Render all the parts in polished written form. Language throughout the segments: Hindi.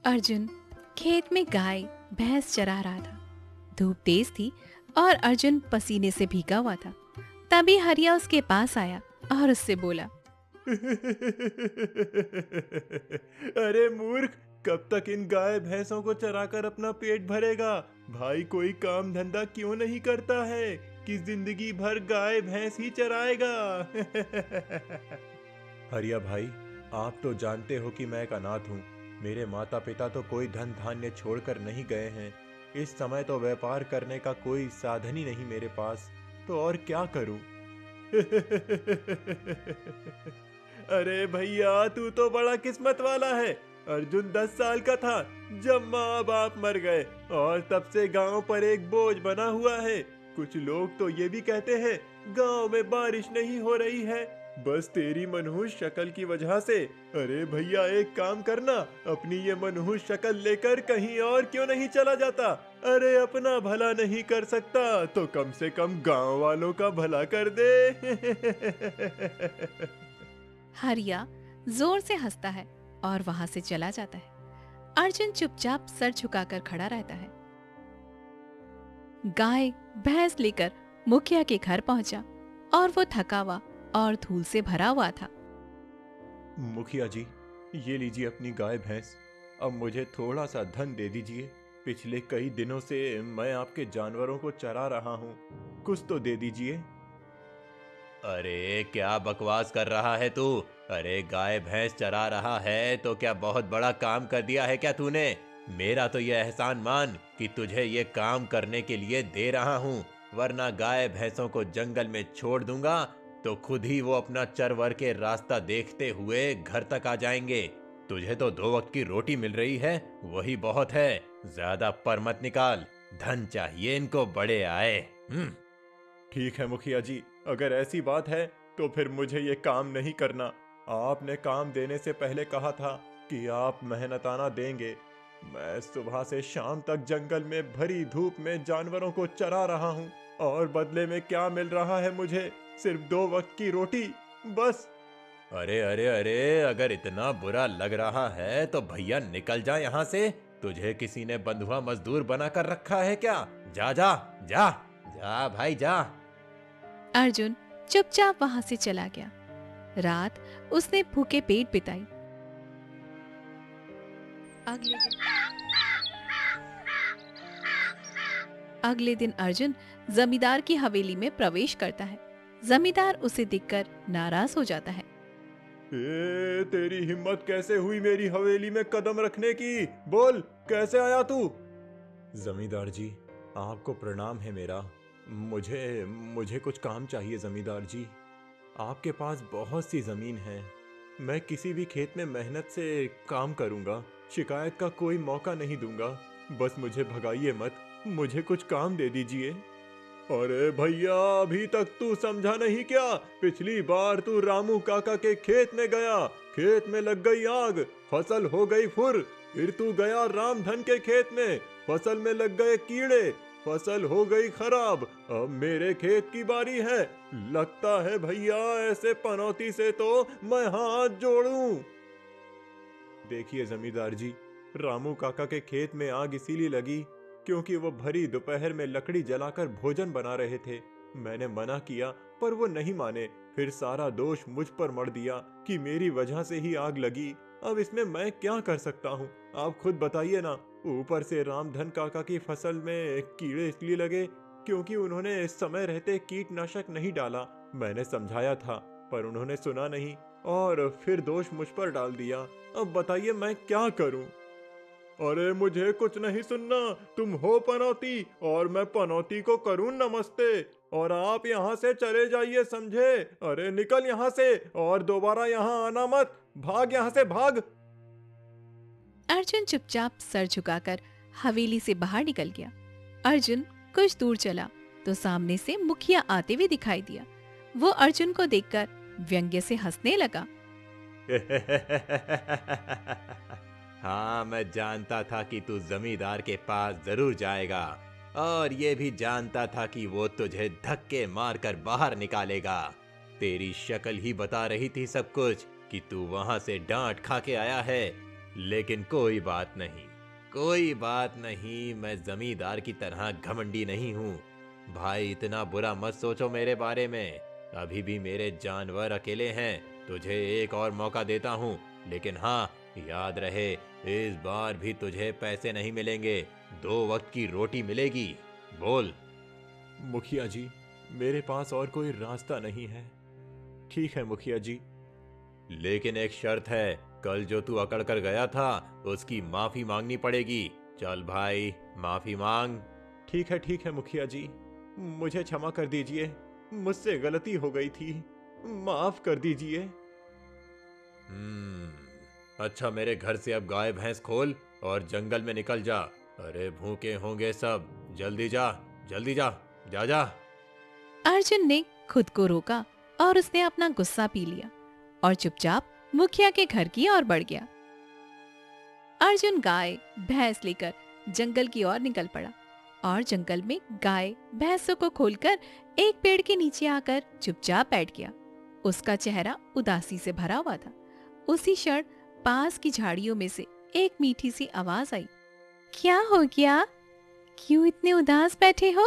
अर्जुन खेत में गाय भैंस चरा रहा था। धूप तेज थी और अर्जुन पसीने से भीगा हुआ था। तभी हरिया उसके पास आया और उससे बोला। अरे मूर्ख, कब तक इन गाय भैंसों को चराकर अपना पेट भरेगा? भाई कोई काम धंधा क्यों नहीं करता है कि जिंदगी भर गाय भैंस ही चराएगा? हरिया भाई, आप तो जानते हो कि मैं एक अनाथ हूँ। मेरे माता पिता तो कोई धन धान्य छोड़कर नहीं गए हैं। इस समय तो व्यापार करने का कोई साधन ही नहीं मेरे पास, तो और क्या करूं? अरे भैया, तू तो बड़ा किस्मत वाला है। अर्जुन 10 साल का था जब माँ बाप मर गए और तब से गांव पर एक बोझ बना हुआ है। कुछ लोग तो ये भी कहते हैं गांव में बारिश नहीं हो रही है, बस तेरी मनहूस शक्ल की वजह से। अरे भैया, एक काम करना, अपनी ये मनहूस शक्ल लेकर कहीं और क्यों नहीं चला जाता? अरे अपना भला नहीं कर सकता तो कम से कम गांव वालों का भला कर दे। हरिया जोर से हंसता है और वहां से चला जाता है। अर्जुन चुपचाप सर झुकाकर खड़ा रहता है। गाय भैंस लेकर मुखिया के घर पहुंचा और वो थका हुआ और धूल से भरा हुआ था। मुखिया जी, ये लीजिए अपनी गाय भैंस। अब मुझे थोड़ा सा धन दे दीजिए। पिछले कई दिनों से मैं आपके जानवरों को चरा रहा हूँ, कुछ तो दे दीजिए। अरे क्या बकवास कर रहा है तू? अरे गाय भैंस चरा रहा है तो क्या बहुत बड़ा काम कर दिया है क्या तूने? मेरा तो ये एहसान मान कि तुझे ये काम करने के लिए दे रहा हूँ, वरना गाय भैंसों को जंगल में छोड़ दूंगा तो खुद ही वो अपना चरवर के रास्ता देखते हुए घर तक आ जाएंगे। तुझे तो 2 वक्त की रोटी मिल रही है, वही बहुत है। ज्यादा पर मत निकाल, धन चाहिए इनको बड़े आए। ठीक है मुखिया जी, अगर ऐसी बात है तो फिर मुझे ये काम नहीं करना। आपने काम देने से पहले कहा था कि आप मेहनताना देंगे। मैं सुबह से शाम तक जंगल में भरी धूप में जानवरों को चरा रहा हूँ और बदले में क्या मिल रहा है मुझे? सिर्फ 2 वक्त की रोटी, बस। अरे अरे अरे, अगर इतना बुरा लग रहा है तो भैया निकल जा यहाँ से। तुझे किसी ने बंधुआ मजदूर बनाकर रखा है क्या? जा जा जा, जा भाई जा। अर्जुन चुपचाप वहां से चला गया। रात उसने भूखे पेट बिताई। अगले दिन अर्जुन जमींदार की हवेली में प्रवेश करता है। जमींदार उसे देखकर नाराज हो जाता है। तेरी हिम्मत कैसे हुई मेरी हवेली में कदम रखने की? बोल, कैसे आया तू? जमींदार जी, आपको प्रणाम है मेरा। मुझे मुझे कुछ काम चाहिए जमींदार जी। आपके पास बहुत सी जमीन है, मैं किसी भी खेत में मेहनत से काम करूंगा, शिकायत का कोई मौका नहीं दूंगा। बस मुझे भगाइए मत, मुझे कुछ काम दे दीजिए। अरे भैया, अभी तक तू समझा नहीं क्या? पिछली बार तू रामू काका के खेत में गया, खेत में लग गई आग, फसल हो गई फुर। फिर तू गया रामधन के खेत में, फसल में लग गए कीड़े, फसल हो गई खराब। अब मेरे खेत की बारी है। लगता है भैया ऐसे पनौती से तो मैं हाथ जोड़ूं। देखिए जमींदार जी, रामू काका के खेत में आग इसीलिए लगी क्योंकि वो भरी दोपहर में लकड़ी जलाकर भोजन बना रहे थे। मैंने मना किया पर वो नहीं माने। फिर सारा दोष मुझ पर मढ़ दिया कि मेरी वजह से ही आग लगी। अब इसमें मैं क्या कर सकता हूँ, आप खुद बताइए ना। ऊपर से रामधन काका की फसल में कीड़े इसलिए लगे क्योंकि उन्होंने इस समय रहते कीटनाशक नहीं डाला। मैंने समझाया था पर उन्होंने सुना नहीं और फिर दोष मुझ पर डाल दिया। अब बताइए मैं क्या करूं? अरे मुझे कुछ नहीं सुनना, तुम हो पनौती और मैं पनौती को करूं नमस्ते, और आप यहाँ से चले जाइए, समझे? अरे निकल यहाँ से और दोबारा यहाँ आना मत, भाग यहाँ से भाग। अर्जुन चुपचाप सर झुकाकर हवेली से बाहर निकल गया। अर्जुन कुछ दूर चला तो सामने से मुखिया आते हुए दिखाई दिया। वो अर्जुन को देखकर व्यंग्य से हंसने लगा। हाँ, मैं जानता था कि तू जमींदार के पास जरूर जाएगा और ये भी जानता था कि वो तुझे धक्के मारकर बाहर निकालेगा। तेरी शक्ल ही बता रही थी सब कुछ कि तू वहां से डांट खा के आया है। लेकिन कोई बात नहीं, कोई बात नहीं, मैं जमींदार की तरह घमंडी नहीं हूँ। भाई इतना बुरा मत सोचो मेरे बारे में। अभी भी मेरे जानवर अकेले हैं, तुझे एक और मौका देता हूँ। लेकिन हाँ, याद रहे, इस बार भी तुझे पैसे नहीं मिलेंगे, 2 वक्त की रोटी मिलेगी। बोल। मुखिया जी, मेरे पास और कोई रास्ता नहीं है। ठीक है मुखिया जी। लेकिन एक शर्त है, कल जो तू अकड़ कर गया था उसकी माफी मांगनी पड़ेगी। चल भाई, माफी मांग। ठीक है मुखिया जी, मुझे क्षमा कर दीजिए, मुझसे गलती हो गई थी, माफ कर दीजिए। अच्छा, मेरे घर से अब गाय भैंस खोल और जंगल में निकल जा। अरे भूखे होंगे सब, जल्दी जा, जल्दी जा, जा जा। अर्जुन ने खुद को रोका और उसने अपना गुस्सा पी लिया और चुपचाप मुखिया के घर की ओर बढ़ गया। अर्जुन गाय भैंस लेकर जंगल की ओर निकल पड़ा और जंगल में गाय भैंसों को खोलकर एक पेड़ के नीचे आकर चुपचाप बैठ गया। उसका चेहरा उदासी से भरा हुआ था। उसी क्षण पास की झाड़ियों में से एक मीठी सी आवाज आई। क्या हो गया? क्यों इतने उदास बैठे हो?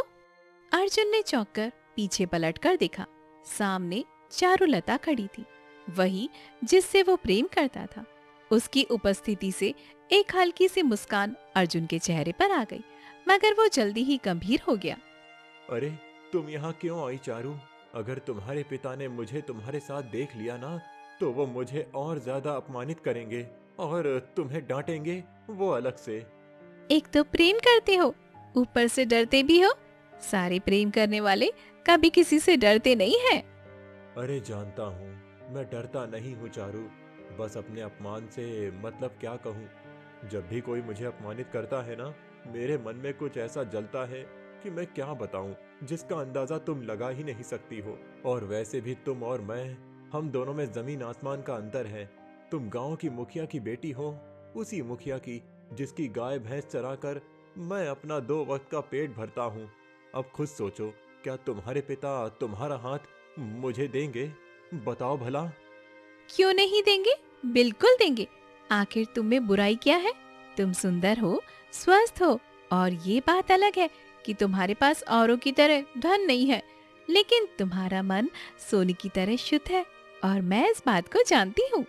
अर्जुन ने चौंककर पीछे पलटकर देखा। सामने चारुलता खड़ी थी, वही जिससे वो प्रेम करता था। उसकी उपस्थिति से एक हल्की सी मुस्कान अर्जुन के चेहरे पर आ गई, मगर वो जल्दी ही गंभीर हो गया। अरे तुम यहाँ क्यों आई चारू? अगर तुम्हारे पिता ने मुझे तुम्हारे साथ देख लिया ना, तो वो मुझे और ज्यादा अपमानित करेंगे और तुम्हें डांटेंगे, वो अलग से। एक तो प्रेम करते हो, ऊपर से डरते भी हो। सारे प्रेम करने वाले कभी किसी से डरते नहीं हैं। अरे जानता हूँ, मैं डरता नहीं हूँ चारू, बस अपने अपमान से मतलब क्या कहूँ। जब भी कोई मुझे अपमानित करता है ना, मेरे मन में कुछ ऐसा जलता है कि मैं क्या बताऊं, जिसका अंदाजा तुम लगा ही नहीं सकती हो। और वैसे भी तुम और मैं, हम दोनों में जमीन आसमान का अंतर है। तुम गांव की मुखिया की बेटी हो, उसी मुखिया की जिसकी गाय भैंस चराकर मैं अपना 2 वक्त का पेट भरता हूँ। अब खुद सोचो, क्या तुम्हारे पिता तुम्हारा हाथ मुझे देंगे? बताओ भला। क्यों नहीं देंगे? बिल्कुल देंगे। आखिर तुम में बुराई क्या है? तुम सुंदर हो, स्वस्थ हो, और ये बात अलग है कि तुम्हारे पास औरों की तरह धन नहीं है, लेकिन तुम्हारा मन सोने की तरह शुद्ध है, और मैं इस बात को जानती हूँ।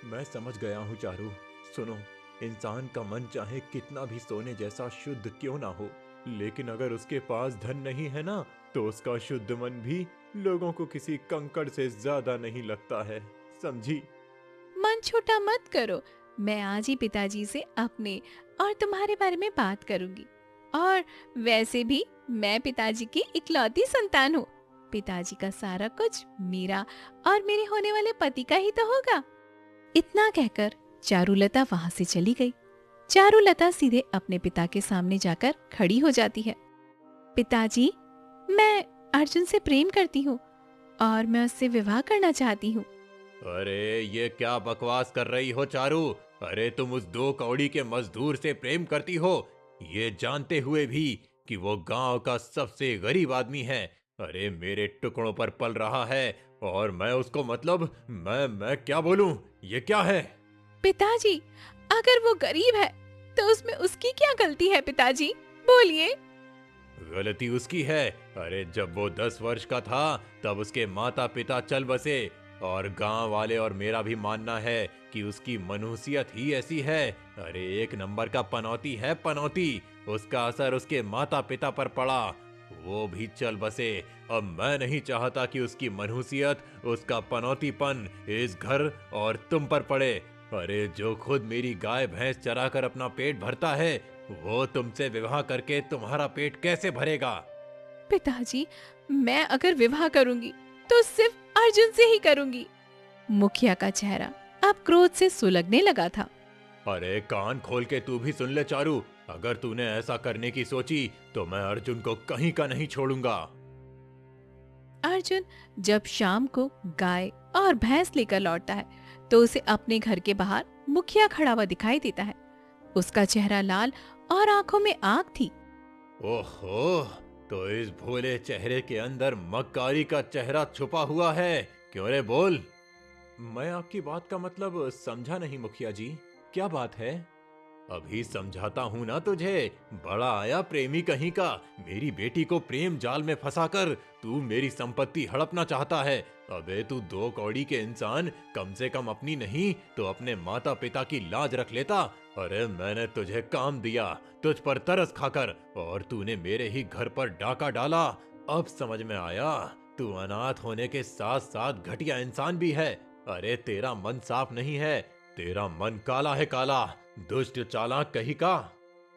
मैं समझ गया हूँ चारू। सुनो, इंसान का मन चाहे कितना भी सोने जैसा शुद्ध क्यों ना हो, लेकिन अगर उसके पास धन नहीं है ना, तो उसका शुद्ध मन भी लोगों को किसी कंकड़ से ज्यादा नहीं लगता है, समझी? मन छोटा मत करो। मैं आज ही पिताजी से अपने और तुम्हारे बारे में बात करूंगी। और वैसे भी मैं पिताजी की इकलौती संतान हूँ। पिताजी का सारा कुछ मेरा और मेरे होने वाले पति का ही तो होगा। इतना कहकर चारुलता वहां से चली गई। चारुलता सीधे अपने पिता के सामने जाकर खड़ी हो जाती है। पिताजी, मैं अर्जुन से प्रेम करती हूँ और मैं उससे विवाह करना चाहती हूँ। अरे ये क्या बकवास कर रही हो चारू? अरे तुम उस 2 कौड़ी के मजदूर से प्रेम करती हो, ये जानते हुए भी कि वो गांव का सबसे गरीब आदमी है। अरे मेरे टुकड़ों पर पल रहा है और मैं उसको मतलब मैं क्या बोलूं? ये क्या है? पिताजी, अगर वो गरीब है तो उसमें उसकी क्या गलती है? पिताजी बोलिए। गलती उसकी है। अरे जब वो 10 वर्ष का था तब उसके माता पिता चल बसे, और गांव वाले और मेरा भी मानना है कि उसकी मनुष्यत ही ऐसी है। अरे 1 नंबर का पनौती है, पनौती। उसका असर उसके माता पिता पर पड़ा, वो भी चल बसे। अब मैं नहीं चाहता कि उसकी मनुष्यत, उसका पनौतीपन इस घर और तुम पर पड़े। अरे जो खुद मेरी गाय भैंस चराकर अपना पेट भरता है, वो तुमसे विवाह करके तुम्हारा पेट कैसे भरेगा? पिताजी, मैं अगर विवाह करूंगी तो सिर्फ अर्जुन से ही करूंगी। मुखिया का चेहरा अब क्रोध से सुलगने लगा था। अरे कान खोल के तू भी सुन ले चारू, अगर तूने ऐसा करने की सोची तो मैं अर्जुन को कहीं का नहीं छोड़ूंगा। अर्जुन जब शाम को गाय और भैंस लेकर लौटता है तो उसे अपने घर के बाहर मुखिया खड़ा हुआ दिखाई देता है। उसका चेहरा लाल और आंखों में आग थी। ओहो, तो इस भोले चेहरे के अंदर मक्कारी का चेहरा छुपा हुआ है। क्यों रे, बोल। मैं आपकी बात का मतलब समझा नहीं मुखिया जी। क्या बात है? अभी समझाता हूं ना तुझे। बड़ा आया प्रेमी कहीं का। मेरी बेटी को प्रेम जाल में फंसाकर तू मेरी संपत्ति हड़पना चाहता है। अबे तू दो कौड़ी के इंसान, कम से कम अपनी नहीं तो अपने माता पिता की लाज रख लेता। अरे मैंने तुझे काम दिया, तुझ पर तरस खाकर, और तूने मेरे ही घर पर डाका डाला। अब समझ में आया, तू अनाथ होने के साथ साथ घटिया इंसान भी है। अरे तेरा मन साफ नहीं है, तेरा मन काला है, काला, दुष्ट चालाक कहीं का।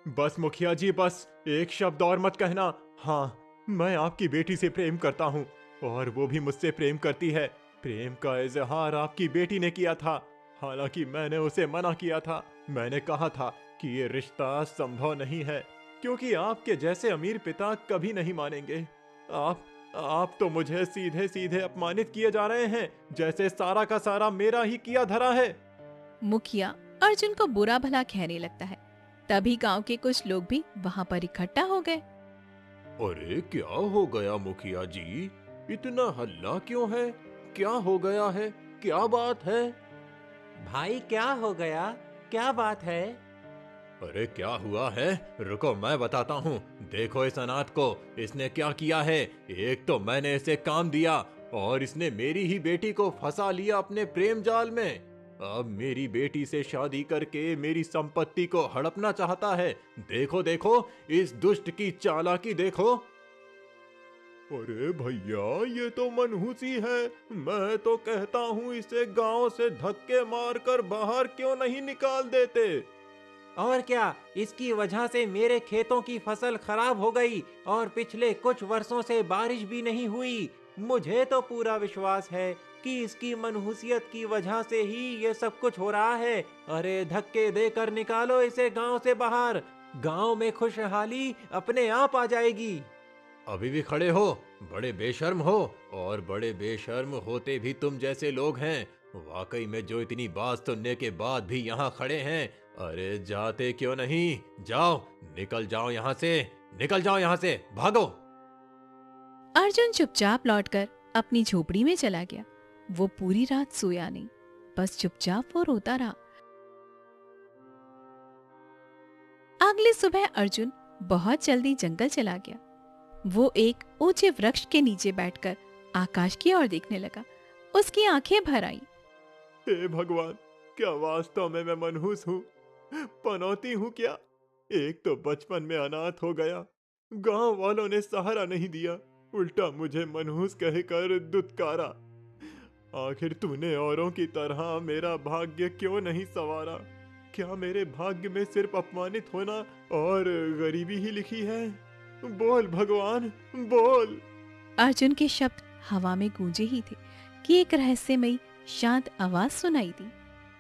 बस मुखिया जी, बस एक शब्द और मत कहना। हाँ, मैं आपकी बेटी से प्रेम करता हूँ और वो भी मुझसे प्रेम करती है। प्रेम का इजहार आपकी बेटी ने किया था, हालांकि मैंने उसे मना किया था। मैंने कहा था कि ये रिश्ता संभव नहीं है, क्योंकि आपके जैसे अमीर पिता कभी नहीं मानेंगे। आप तो मुझे सीधे सीधे अपमानित किए जा रहे हैं, जैसे सारा का सारा मेरा ही किया धरा है। मुखिया अर्जुन को बुरा भला कहने लगता है। तभी गांव के कुछ लोग भी वहां पर इकट्ठा हो गए। अरे क्या हो गया मुखिया जी? इतना हल्ला क्यों है? क्या हो गया है? क्या बात है? भाई क्या हो गया? क्या बात है? अरे क्या हुआ है? रुको मैं बताता हूँ। देखो इस अनाथ को, इसने क्या किया है। एक तो मैंने इसे काम दिया और इसने मेरी ही बेटी को फंसा लिया अपने प्रेम जाल में। अब मेरी बेटी से शादी करके मेरी संपत्ति को हड़पना चाहता है। देखो देखो इस दुष्ट की चालाकी देखो। अरे भैया, ये तो मनहूसी है। मैं तो कहता हूँ इसे गांव से धक्के मारकर बाहर क्यों नहीं निकाल देते। और क्या, इसकी वजह से मेरे खेतों की फसल खराब हो गई और पिछले कुछ वर्षों से बारिश भी नहीं हुई। मुझे तो पूरा विश्वास है कि इसकी मनहूसियत की वजह से ही ये सब कुछ हो रहा है। अरे धक्के देकर निकालो इसे गांव से बाहर। गांव में खुशहाली अपने आप आ जाएगी। अभी भी खड़े हो? बड़े बेशर्म हो, और बड़े बेशर्म होते भी तुम जैसे लोग हैं। वाकई में जो इतनी बात सुनने के बाद भी यहाँ खड़े हैं। अरे जाते क्यों नहीं? जाओ, निकल जाओ यहाँ से, निकल जाओ यहाँ से, भागो। अर्जुन चुपचाप लौटकर अपनी झोपड़ी में चला गया। वो पूरी रात सोया नहीं, बस चुपचाप वो रोता रहा। अगली सुबह अर्जुन बहुत जल्दी जंगल चला गया। वो एक ऊंचे वृक्ष के नीचे बैठकर आकाश की ओर देखने लगा। उसकी आंखें भर आईं। हे भगवान, क्या वास्तव में मैं मनहूस हूँ? पनौती हूँ क्या? एक तो बचपन में अनाथ हो गया, गांव वालों ने सहारा नहीं दिया, उल्टा मुझे मनहूस कहकर दुत्कारा। आखिर तूने औरों की तरह मेरा भाग्य क्यों नहीं संवारा? क्या मेरे भाग्य में सिर्फ अपमानित होना और गरीबी ही लिखी है? बोल भगवान, बोल। अर्जुन के शब्द हवा में गूंजे ही थे कि एक रहस्यमयी शांत आवाज सुनाई दी।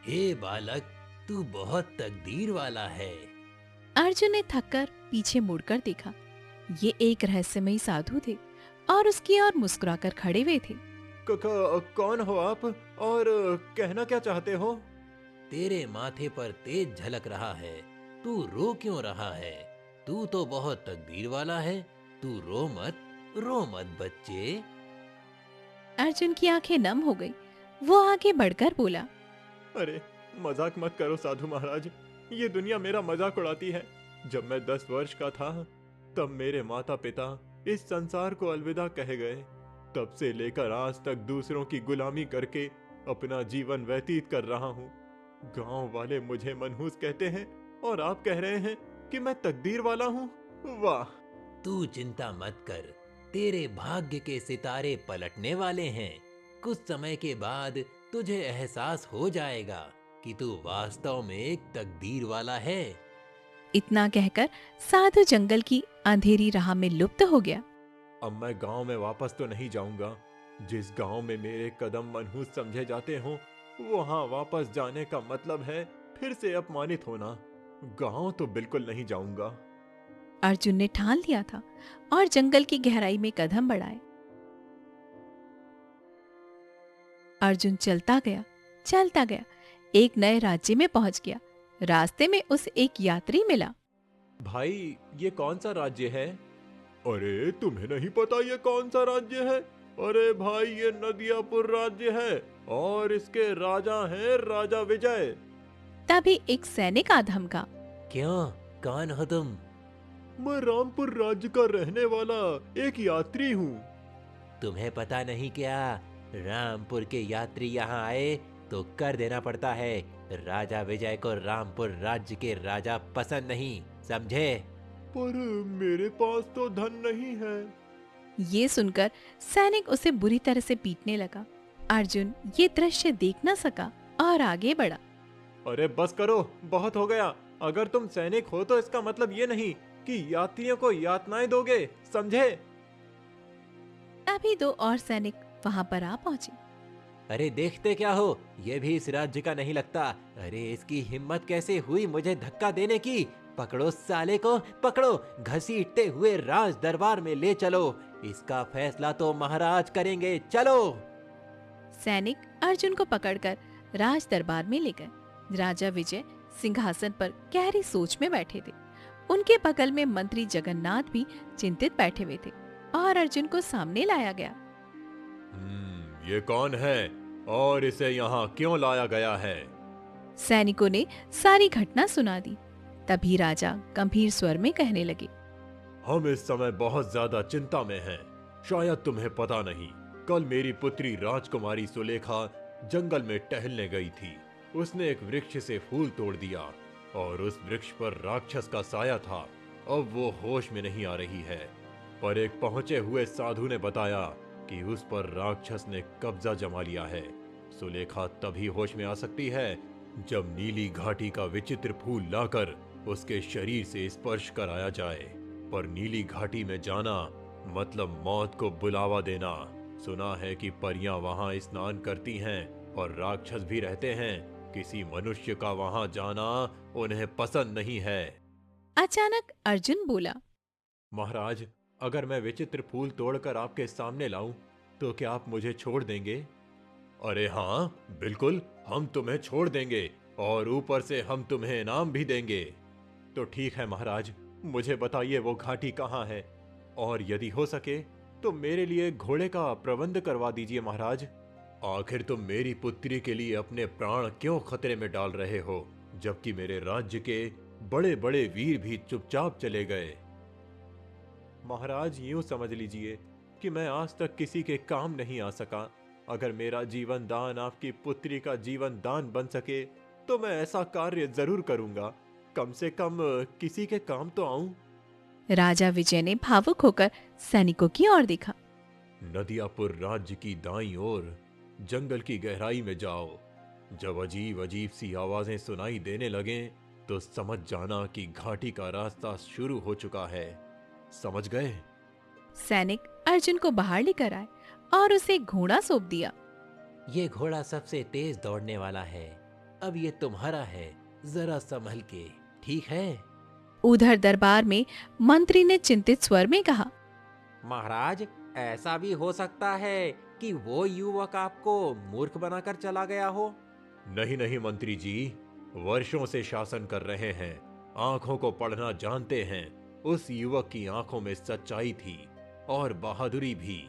हे बालक, तू बहुत तकदीर वाला है। अर्जुन ने थककर पीछे मुड़कर देखा। ये एक रहस्यमयी साधु थे और उसकी ओर मुस्कुराकर खड़े हुए थे। कौन हो आप और कहना क्या चाहते हो? तेरे माथे पर तेज झलक रहा है, तू रो क्यों रहा है? तू तो बहुत तकदीर वाला है, तू रो मत बच्चे। अर्जुन की आंखें नम हो गई। वो आगे बढ़कर बोला, अरे मजाक मत करो साधु महाराज, ये दुनिया मेरा मजाक उड़ाती है। जब मैं 10 वर्ष का था तब मेरे माता पिता इस संसार को अलविदा कह गए। तब से लेकर आज तक दूसरों की गुलामी करके अपना जीवन व्यतीत कर रहा हूँ। गांव वाले मुझे मनहूस कहते हैं और आप कह रहे हैं कि मैं तकदीर वाला हूँ। वाह! तू चिंता मत कर, तेरे भाग्य के सितारे पलटने वाले हैं। कुछ समय के बाद तुझे एहसास हो जाएगा कि तू वास्तव में एक तकदीर वाला है। इतना कहकर साधु जंगल की अंधेरी राह में लुप्त हो गया। अब मैं गांव में वापस तो नहीं जाऊंगा। जिस गांव में मेरे कदम मनहूस समझे जाते हों, वहां वापस जाने का मतलब है फिर से अपमानित होना। गांव तो बिल्कुल नहीं जाऊंगा। अर्जुन ने ठान लिया था और जंगल की गहराई में कदम बढ़ाए। अर्जुन चलता गया, एक नए राज्य में पहुंच गया। रास्ते में उसे एक यात्री मिला। भाई, ये कौन सा राज्य है? अरे तुम्हें नहीं पता ये कौन सा राज्य है? अरे भाई, ये नदियापुर राज्य है और इसके राजा हैं राजा विजय। तभी एक सैनिक आ धमका। क्यों, कौन हो तुम? मैं रामपुर राज्य का रहने वाला एक यात्री हूँ। तुम्हें पता नहीं क्या, रामपुर के यात्री यहाँ आए तो कर देना पड़ता है। राजा विजय को रामपुर राज्य के राजा पसंद नहीं, समझे? पर मेरे पास तो धन नहीं है। ये सुनकर सैनिक उसे बुरी तरह से पीटने लगा। अर्जुन ये दृश्य देख न सका और आगे बढ़ा। अरे बस करो, बहुत हो गया। अगर तुम सैनिक हो तो इसका मतलब ये नहीं कि यात्रियों को यातनाएं दोगे, समझे? तभी 2 और सैनिक वहां पर आ पहुंचे। अरे देखते क्या हो, ये भी इस राज्य का नहीं लगता। अरे इसकी हिम्मत कैसे हुई मुझे धक्का देने की? पकड़ो साले को, पकड़ो, घसीटते हुए राज दरबार में ले चलो। इसका फैसला तो महाराज करेंगे, चलो। सैनिक अर्जुन को पकड़कर राज दरबार में ले गए। राजा विजय सिंहासन पर गहरी सोच में बैठे थे। उनके बगल में मंत्री जगन्नाथ भी चिंतित बैठे हुए थे और अर्जुन को सामने लाया गया। ये कौन है और इसे यहाँ क्यों लाया गया है? सैनिकों ने सारी घटना सुना दी। तभी राजा गंभीर स्वर में कहने लगे। हम इस समय बहुत ज्यादा चिंता में हैं। शायद तुम्हें पता नहीं, कल मेरी पुत्री राजकुमारी सुलेखा जंगल में टहलने गई थी। उसने एक वृक्ष से फूल तोड़ दिया और उस वृक्ष पर राक्षस का साया था। अब वो होश में नहीं आ रही है, पर एक पहुंचे हुए साधु ने बताया कि उस पर राक्षस ने कब्जा जमा लिया है। सुलेखा तभी होश में आ सकती है जब नीली घाटी का विचित्र फूल लाकर उसके शरीर से स्पर्श कराया जाए। पर नीली घाटी में जाना मतलब मौत को बुलावा देना। सुना है कि परियां वहां स्नान करती हैं और राक्षस भी रहते हैं। किसी मनुष्य का वहां जाना उन्हें पसंद नहीं है। अचानक अर्जुन बोला। महाराज, अगर मैं विचित्र फूल तोड़कर आपके सामने लाऊं तो क्या आप मुझे छोड़ देंगे? अरे हाँ, बिल्कुल, हम तुम्हें छोड़ देंगे और ऊपर से हम तुम्हें इनाम भी देंगे। तो ठीक है महाराज, मुझे बताइए वो घाटी कहाँ है, और यदि हो सके तो मेरे लिए घोड़े का प्रबंध करवा दीजिए महाराज। आखिर तुम मेरी पुत्री के लिए अपने प्राण क्यों खतरे में डाल रहे हो, जबकि मेरे राज्य के बड़े बड़े वीर भी चुपचाप चले गए। महाराज, यूं समझ लीजिए कि मैं आज तक किसी के काम नहीं आ सका। अगर मेरा जीवन दान आपकी पुत्री का जीवन दान बन सके तो मैं ऐसा कार्य जरूर करूंगा। कम से कम किसी के काम तो आऊं। राजा विजय ने भावुक होकर सैनिकों की ओर देखा। नदियापुर राज्य की दाईं ओर जंगल की गहराई में जाओ। जब अजीब अजीब सी आवाजें सुनाई देने लगें तो समझ जाना कि घाटी का रास्ता शुरू हो चुका है। समझ गए? सैनिक अर्जुन को बाहर लेकर आए और उसे एक घोड़ा सौंप दिया। ये घोड़ा सबसे तेज दौड़ने वाला है। अब ये तुम्हारा है, जरा संभल के, ठीक है? उधर दरबार में मंत्री ने चिंतित स्वर में कहा। महाराज, ऐसा भी हो सकता है कि वो युवक आपको मूर्ख बनाकर चला गया हो। नहीं नहीं मंत्री जी, वर्षों से शासन कर रहे हैं, आंखों को पढ़ना जानते हैं। उस युवक की आंखों में सच्चाई थी और बहादुरी भी।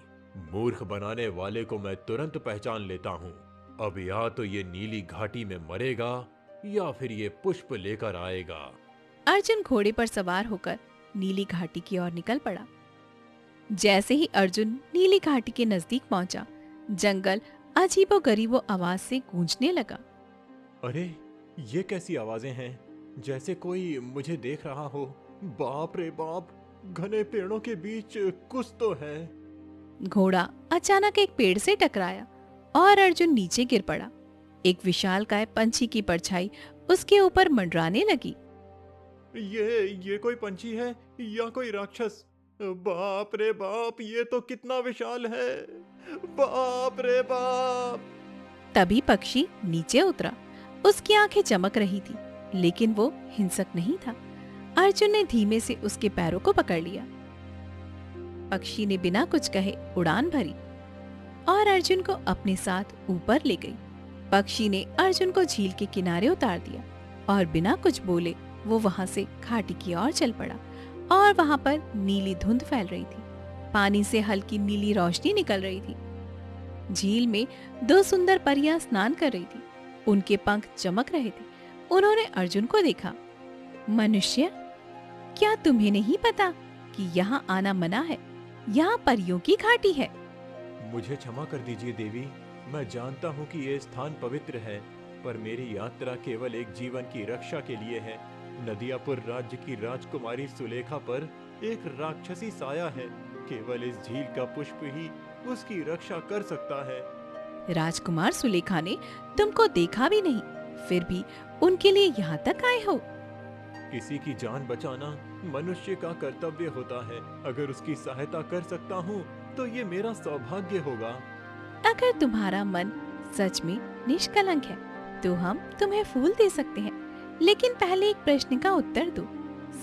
मूर्ख बनाने वाले को मैं तुरंत पहचान लेता हूँ। अब या तो ये नीली घाटी में मरेगा या फिर ये पुष्प लेकर आएगा। अर्जुन घोड़े पर सवार होकर नीली घाटी की ओर निकल पड़ा। जैसे ही अर्जुन नीली घाटी के नजदीक पहुंचा, जंगल अजीबोगरीबो आवाज से गूंजने लगा। अरे, ये कैसी आवाजें हैं? जैसे कोई मुझे देख रहा हो। बाप रे बाप, घने पेड़ों के बीच कुछ तो है। घोड़ा अचानक एक पेड़ से टकराया और अर्जुन नीचे गिर पड़ा। एक विशालकाय पंछी की परछाई उसके ऊपर मंडराने लगी। ये कोई पंछी है या कोई राक्षस? बाप रे बाप, ये तो कितना विशाल है। बाप रे बाप। तभी पक्षी नीचे उतरा। उसकी आंखें चमक रही थी, लेकिन वो हिंसक नहीं था। अर्जुन ने धीमे से उसके पैरों को पकड़ लिया। पक्षी ने बिना कुछ कहे उड़ान भरी और अर्जुन को अपने साथ ऊपर ले गई। पक्षी ने अर्जुन को झील के किनारे उतार दिया और बिना कुछ बोले वो वहां से घाटी की ओर चल पड़ा। और वहां पर नीली धुंध फैल रही थी। पानी से हल्की नीली रोशनी निकल रही थी। झील में 2 सुंदर परियां स्नान कर रही थी। उनके पंख चमक रहे थे। उन्होंने अर्जुन को देखा। मनुष्य, क्या तुम्हें नहीं पता कि यहाँ आना मना है? यहाँ परियों की घाटी है। मुझे क्षमा कर दीजिए देवी, मैं जानता हूँ कि ये स्थान पवित्र है, पर मेरी यात्रा केवल एक जीवन की रक्षा के लिए है। नदियापुर राज्य की राजकुमारी सुलेखा पर एक राक्षसी साया है। केवल इस झील का पुष्प ही उसकी रक्षा कर सकता है। राजकुमार सुलेखा ने तुमको देखा भी नहीं, फिर भी उनके लिए यहाँ तक आए हो। किसी की जान बचाना मनुष्य का कर्तव्य होता है। अगर उसकी सहायता कर सकता हूँ तो ये मेरा सौभाग्य होगा। अगर तुम्हारा मन सच में निष्कलंक है तो हम तुम्हें फूल दे सकते हैं, लेकिन पहले एक प्रश्न का उत्तर दो।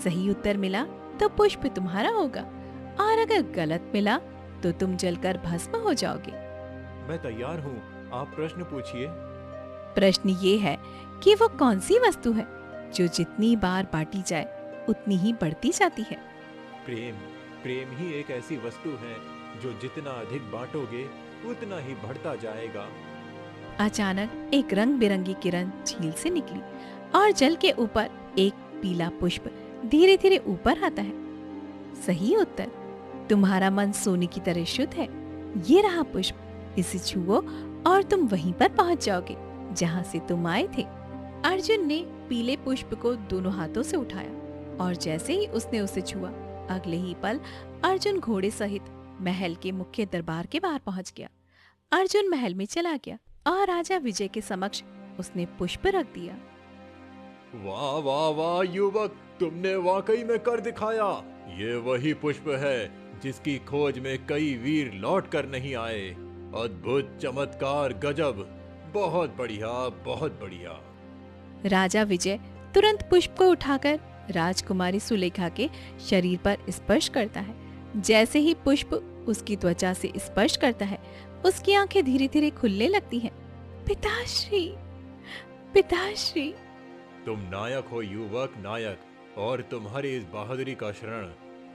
सही उत्तर मिला तो पुष्प तुम्हारा होगा, और अगर गलत मिला तो तुम जलकर भस्म हो जाओगे। मैं तैयार हूँ, आप प्रश्न पूछिए। प्रश्न ये है कि वो कौन सी वस्तु है जो जितनी बार बांटी जाए उतनी ही बढ़ती जाती है। प्रेम। प्रेम ही एक ऐसी वस्तु है जो जितना अधिक बांटोगे उतना ही बढ़ता जाएगा। अचानक एक रंग बिरंगी किरण झील से निकली और जल के ऊपर एक पीला पुष्प धीरे धीरे ऊपर आता है। सही उत्तर। तुम्हारा मन सोने की तरह शुद्ध है। ये रहा पुष्प, इसे छुओ और तुम वहीं पर पहुंच जाओगे जहां से तुम आए थे। अर्जुन ने पीले पुष्प को दोनों हाथों से उठाया और जैसे ही उसने उसे छुआ, अगले ही पल अर्जुन घोड़े सहित महल के मुख्य दरबार के बाहर पहुंच गया। अर्जुन महल में चला गया और राजा विजय के समक्ष उसने पुष्प रख दिया। वाह वाह वाह युवक, तुमने वाकई में कर दिखाया। ये वही पुष्प है जिसकी खोज में कई वीर लौट कर नहीं आए। अद्भुत, चमत्कार, गजब। बहुत बढ़िया, बहुत बढ़िया। राजा विजय तुरंत पुष्प को उठाकर राजकुमारी सुलेखा के शरीर पर स्पर्श करता है। जैसे ही पुष्प उसकी त्वचा से स्पर्श करता है, उसकी आंखें धीरे धीरे खुलने लगती हैं। पिताश्री, पिताश्री। तुम नायक हो युवक, नायक, और तुम्हारी इस बहादुरी का शरण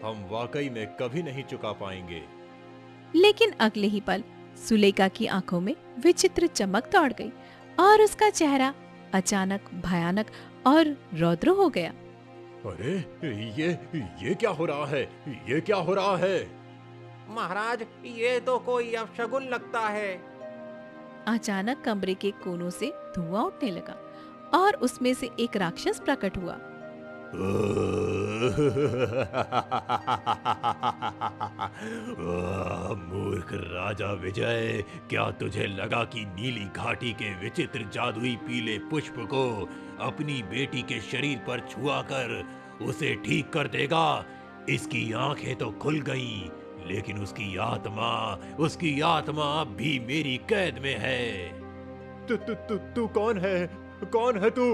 हम वाकई में कभी नहीं चुका पाएंगे। लेकिन अगले ही पल सुलेखा की आंखों में विचित्र चमक दौड़ गई और उसका चेहरा अचानक भयानक और रौद्र हो गया। अरे ये क्या हो रहा है? ये क्या हो रहा है? महाराज, ये तो कोई अपशगुन लगता है। अचानक कमरे के कोनों से धुआं उठने लगा और उसमें से एक राक्षस प्रकट हुआ। मूर्ख राजा विजय, क्या तुझे लगा कि नीली घाटी के विचित्र जादुई पीले पुष्प को अपनी बेटी के शरीर पर छुआ कर उसे ठीक कर देगा? इसकी आंखें तो खुल गईं, लेकिन उसकी आत्मा अब भी मेरी कैद में है। तू कौन है? कौन है तू?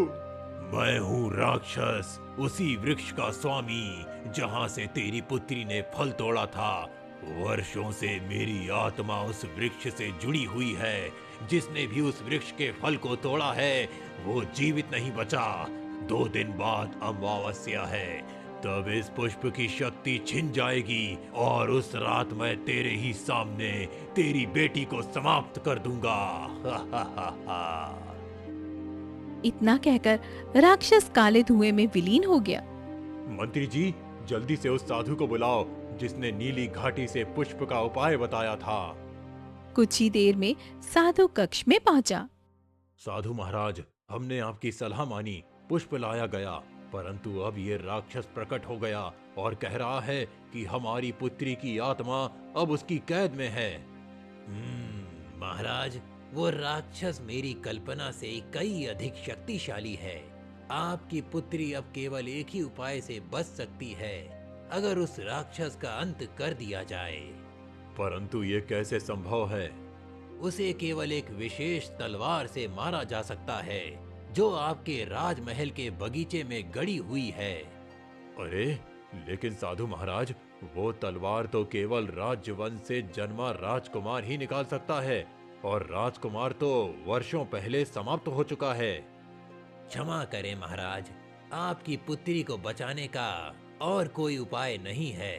मैं हूँ राक्षस, उसी वृक्ष का स्वामी जहाँ से तेरी पुत्री ने फल तोड़ा था। वर्षों से मेरी आत्मा उस वृक्ष से जुड़ी हुई है। जिसने भी उस वृक्ष के फल को तोड़ा है वो जीवित नहीं बचा। 2 दिन बाद अमावस्या है, तब इस पुष्प की शक्ति छिन जाएगी और उस रात मैं तेरे ही सामने तेरी बेटी को समाप्त कर दूंगा। इतना कहकर राक्षस काले धुएं में विलीन हो गया। मंत्री जी, जल्दी से उस साधु को बुलाओ जिसने नीली घाटी से पुष्प का उपाय बताया था। कुछ ही देर में साधु कक्ष में पहुंचा। साधु महाराज, हमने आपकी सलाह मानी, पुष्प लाया गया, परंतु अब ये राक्षस प्रकट हो गया और कह रहा है कि हमारी पुत्री की आत्मा अब उसकी कैद में है। महाराज, वो राक्षस मेरी कल्पना से कई अधिक शक्तिशाली है। आपकी पुत्री अब केवल एक ही उपाय से बच सकती है, अगर उस राक्षस का अंत कर दिया जाए। परंतु ये कैसे संभव है? उसे केवल एक विशेष तलवार से मारा जा सकता है, जो आपके राजमहल के बगीचे में गड़ी हुई है। अरे, लेकिन साधु महाराज, वो तलवार तो केवल राजवंश से जन्मा राजकुमार ही निकाल सकता है, और राजकुमार तो वर्षों पहले समाप्त हो चुका है। क्षमा करें महाराज, आपकी पुत्री को बचाने का और कोई उपाय नहीं है।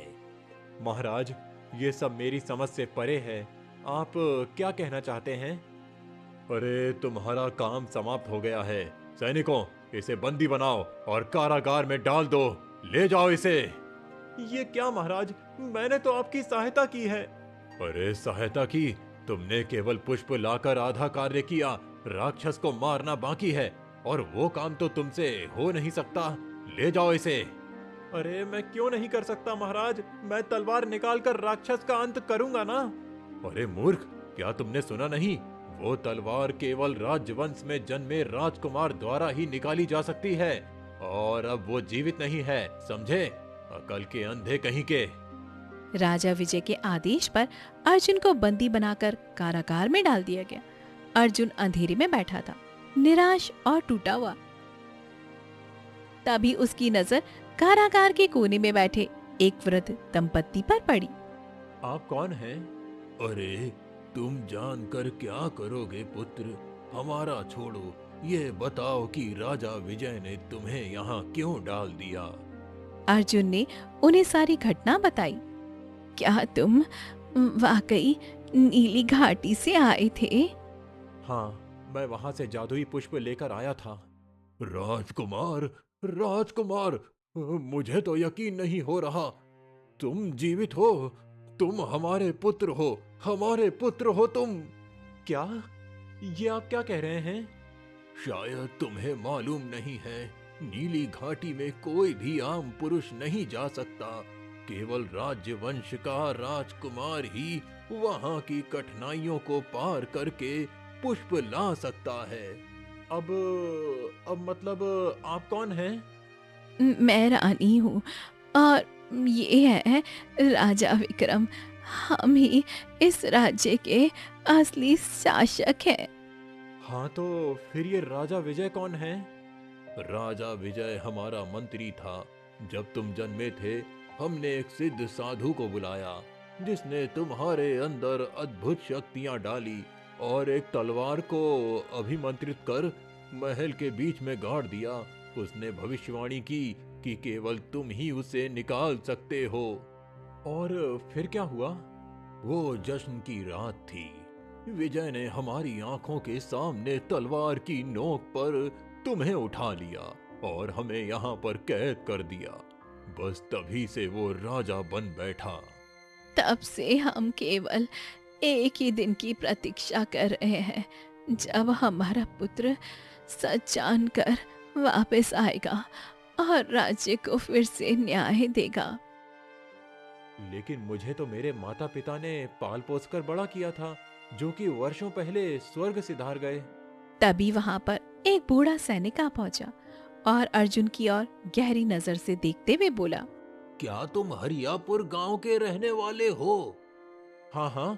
महाराज, ये सब मेरी समझ से परे है। आप क्या कहना चाहते हैं? अरे, तुम्हारा काम समाप्त हो गया है। सैनिकों, इसे बंदी बनाओ और कारागार में डाल दो। ले जाओ इसे। ये क्या महाराज, मैंने तो आपकी सहायता की है। अरे सहायता की? तुमने केवल पुष्प लाकर आधा कार्य किया, राक्षस को मारना बाकी है और वो काम तो तुमसे हो नहीं सकता। ले जाओ इसे। अरे मैं क्यों नहीं कर सकता महाराज, मैं तलवार निकालकर राक्षस का अंत करूंगा ना। अरे मूर्ख, क्या तुमने सुना नहीं? वो तलवार केवल राजवंश में जन्मे राजकुमार द्वारा ही निकाली जा सकती है और अब वो जीवित नहीं है, समझे? अकल के अंधे कहीं के। राजा विजय के आदेश पर अर्जुन को बंदी बनाकर कारागार में डाल दिया गया। अर्जुन अंधेरे में बैठा था, निराश और टूटा हुआ। तभी उसकी नजर कारागार के कोने में बैठे एक वृद्ध दंपत्ति पर पड़ी। आप कौन हैं? अरे तुम जानकर क्या करोगे पुत्र? हमारा छोड़ो, ये बताओ कि राजा विजय ने तुम्हें यहाँ क्यों डाल दिया? अर्जुन ने उन्हें सारी घटना बताई। क्या तुम वाकई नीली घाटी से आए थे? हाँ, मैं वहां से जादुई पुष्प लेकर आया था। राजकुमार, राजकुमार, मुझे तो यकीन नहीं हो रहा। तुम जीवित हो, तुम हमारे पुत्र हो, हमारे पुत्र हो तुम। क्या? ये आप क्या कह रहे हैं? शायद तुम्हें मालूम नहीं है, नीली घाटी में कोई भी आम पुरुष नहीं जा सकता। केवल राज्यवंश का राजकुमार ही वहां की कठिनाइयों को पार करके पुष्प ला सकता है। अब मतलब आप कौन हैं? मैं रानी हूँ और ये है राजा विक्रम। हम ही इस राज्य के असली शासक हैं। हाँ, तो फिर ये राजा विजय कौन है? राजा विजय हमारा मंत्री था। जब तुम जन्मे थे, हमने एक सिद्ध साधु को बुलाया, जिसने तुम्हारे अंदर अद्भुत शक्तियां डाली और एक तलवार को अभिमंत्रित कर महल के बीच में गाड़ दिया। उसने भविष्यवाणी की कि केवल तुम ही उसे निकाल सकते हो। और फिर क्या हुआ? वो जश्न की रात थी। विजय ने हमारी आंखों के सामने तलवार की नोक पर तुम्हें उठा लिया और हमें यहाँ पर कैद कर दिया। बस तभी से वो राजा बन बैठा। तब से हम केवल एक ही दिन की प्रतीक्षा कर रहे हैं, जब हमारा पुत्र सच जानकर वापस आएगा और राज्य को फिर से न्याय देगा। लेकिन मुझे तो मेरे माता पिता ने पाल पोस कर बड़ा किया था, जो कि वर्षों पहले स्वर्ग सिधार गए। तभी वहां पर एक बूढ़ा सैनिक आ पहुंचा और अर्जुन की ओर गहरी नजर से देखते हुए बोला, क्या तुम हरियापुर गांव के रहने वाले हो? हाँ हाँ,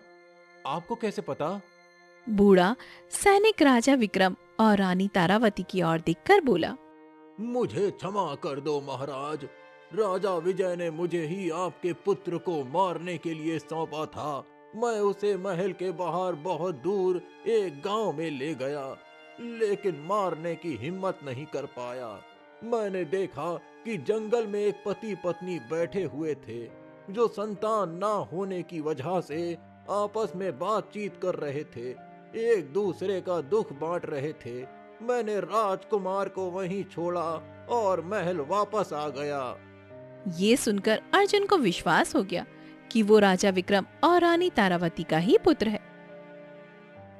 आपको कैसे पता? बूढ़ा सैनिक राजा विक्रम और रानी तारावती की ओर देखकर बोला, मुझे क्षमा कर दो महाराज। राजा विजय ने मुझे ही आपके पुत्र को मारने के लिए सौंपा था। मैं उसे महल के बाहर बहुत दूर एक गांव में ले गया, लेकिन मारने की हिम्मत नहीं कर पाया। मैंने देखा कि जंगल में एक पति पत्नी बैठे हुए थे, जो संतान ना होने की वजह से आपस में बातचीत कर रहे थे, एक दूसरे का दुख बांट रहे थे। मैंने राजकुमार को वहीं छोड़ा और महल वापस आ गया। ये सुनकर अर्जुन को विश्वास हो गया कि वो राजा विक्रम और रानी तारावती का ही पुत्र है।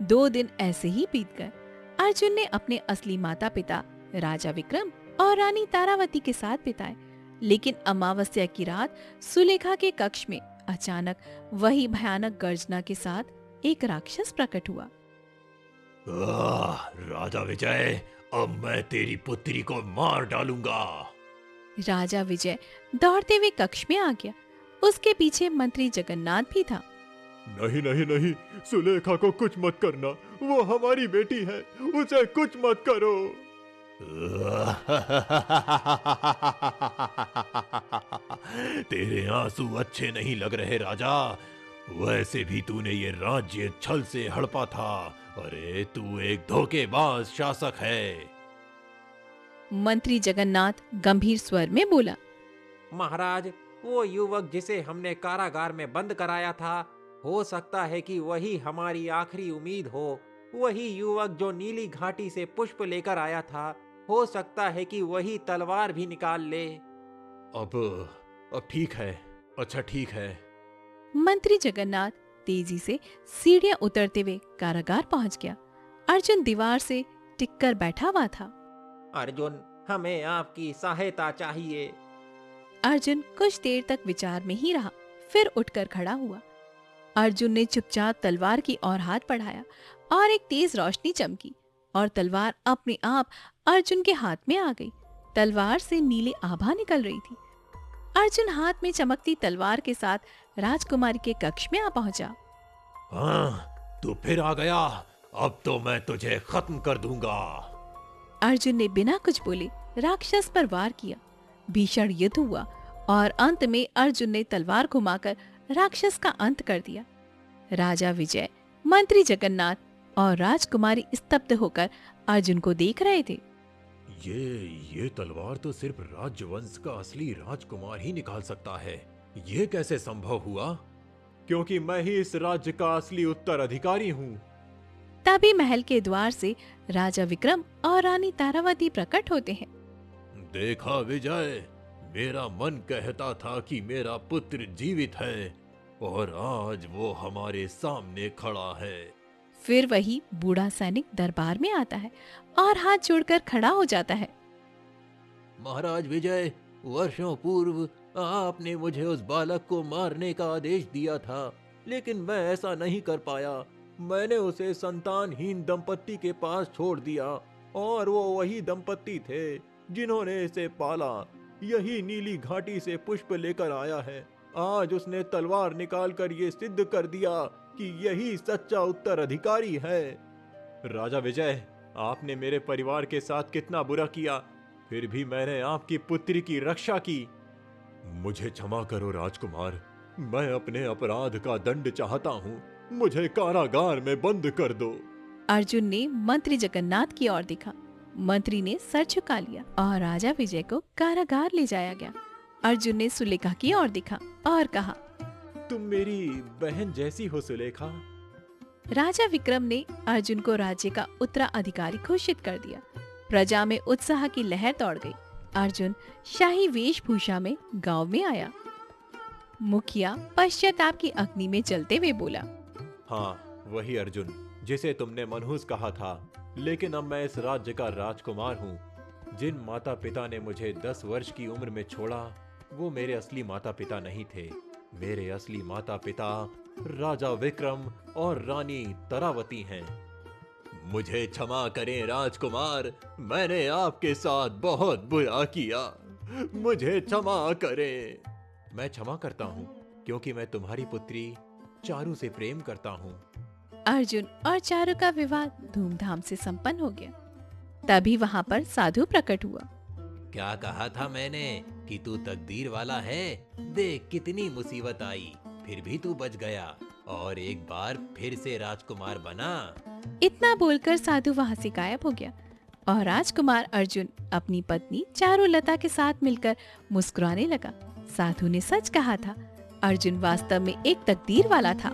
2 दिन ऐसे ही बीत गए। अर्जुन ने अपने असली माता पिता राजा विक्रम और रानी तारावती के साथ बिताए, लेकिन अमावस्या की रात सुलेखा के कक्ष में अचानक वही भयानक गर्जना के साथ एक राक्षस प्रकट हुआ। राजा विजय, अब मैं तेरी पुत्री को मार डालूंगा। राजा विजय दौड़ते हुए कक्ष में आ गया। उसके पीछे मंत्री जगन्नाथ भी था। नहीं नहीं नहीं, सुलेखा को कुछ मत करना, वो हमारी बेटी है, उसे कुछ मत करो। तेरे आंसू अच्छे नहीं लग रहे राजा। वैसे भी तूने ये राज्य छल से हड़पा था। अरे तू एक धोखेबाज शासक है। मंत्री जगन्नाथ गंभीर स्वर में बोला, महाराज, वो युवक जिसे हमने कारागार में बंद कराया था, हो सकता है कि वही हमारी आखिरी उम्मीद हो। वही युवक जो नीली घाटी से पुष्प लेकर आया था। हो सकता है कि वही तलवार भी निकाल ले। अब ठीक है। अच्छा ठीक है। मंत्री जगन्नाथ तेजी से सीढ़ियां उतरते हुए कारागार पहुंच गया। अर्जुन दीवार से टिककर बैठा हुआ था। अर्जुन, हमें आपकी सहायता चाहिए। अर्जुन कुछ देर तक विचार में ही रहा, फिर उठकर खड़ा हुआ। अर्जुन ने चुपचाप तलवार की ओर हाथ बढ़ाया और एक तेज रोशनी चमकी और तलवार अपने आप अर्जुन के हाथ में आ गई। तलवार से नीले आभा निकल रही थी। अर्जुन हाथ में चमकती तलवार के साथ राजकुमारी के कक्ष में आ पहुंचा। हाँ, तू फिर आ गया। अब तो मैं तुझे खत्म कर दूंगा। अर्जुन ने बिना कुछ बोले राक्षस पर वार किया। भीषण युद्ध हुआ और अंत में अर्जुन ने तलवार घुमाकर राक्षस का अंत कर दिया। राजा विजय, मंत्री जगन्नाथ और राजकुमारी स्तब्ध होकर अर्जुन को देख रहे थे। ये तलवार तो सिर्फ राजवंश का असली राजकुमार ही निकाल सकता है। ये कैसे संभव हुआ? क्योंकि मैं ही इस राज्य का असली उत्तराधिकारी हूँ। तभी महल के द्वार से राजा विक्रम और रानी तारावती प्रकट होते हैं। देखा विजय, मेरा मन कहता था कि मेरा पुत्र जीवित है और आज वो हमारे सामने खड़ा है। फिर वही बूढ़ा सैनिक दरबार में आता है और हाथ जोड़कर खड़ा हो जाता है। महाराज विजय, वर्षों पूर्व आपने मुझे उस बालक को मारने का आदेश दिया था, लेकिन मैं ऐसा नहीं कर पाया। मैंने उसे संतानहीन दंपत्ति के पास छोड़ दिया और वो वही दंपत्ति थे जिन्होंने इसे पाला। यही नीली घाटी से पुष्प लेकर आया है। आज उसने तलवार निकालकर ये सिद्ध कर दिया कि यही सच्चा उत्तराधिकारी है। राजा विजय, आपने मेरे परिवार के साथ कितना बुरा किया, फिर भी मैंने आपकी पुत्री की रक्षा की। मुझे क्षमा करो राजकुमार, मैं अपने अपराध का दंड चाहता हूँ। मुझे कारागार में बंद कर दो। अर्जुन ने मंत्री जगन्नाथ की ओर देखा। मंत्री ने सर झुका लिया और राजा विजय को कारागार ले जाया गया। अर्जुन ने सुलेखा की ओर देखा और कहा, तुम मेरी बहन जैसी हो सुलेखा। राजा विक्रम ने अर्जुन को राज्य का उत्तराधिकारी घोषित कर दिया। प्रजा में उत्साह की लहर दौड़ गई। अर्जुन शाही वेशभूषा में गांव में आया। मुखिया पश्चाताप की अग्नि में जलते हुए बोला, हाँ, वही अर्जुन जिसे तुमने मनहूस कहा था। लेकिन अब मैं इस राज्य का राजकुमार हूँ। जिन माता पिता ने मुझे 10 वर्ष की उम्र में छोड़ा, वो मेरे असली माता पिता नहीं थे। मेरे असली माता पिता राजा विक्रम और रानी तारावती हैं। मुझे क्षमा करें राजकुमार, मैंने आपके साथ बहुत बुरा किया। मुझे क्षमा करें। मैं क्षमा करता हूँ क्योंकि मैं तुम्हारी पुत्री चारू से प्रेम करता हूँ। अर्जुन और चारू का विवाह धूमधाम से संपन्न हो गया। तभी वहाँ पर साधु प्रकट हुआ। क्या कहा था मैंने कि तू तकदीर वाला है? देख कितनी मुसीबत आई, फिर भी तू बच गया और एक बार फिर से राजकुमार बना। इतना बोलकर साधु वहाँ से गायब हो गया और राजकुमार अर्जुन अपनी पत्नी चारुलता के साथ मिलकर मुस्कुराने लगा। साधु ने सच कहा था, अर्जुन वास्तव में एक तकदीर वाला था।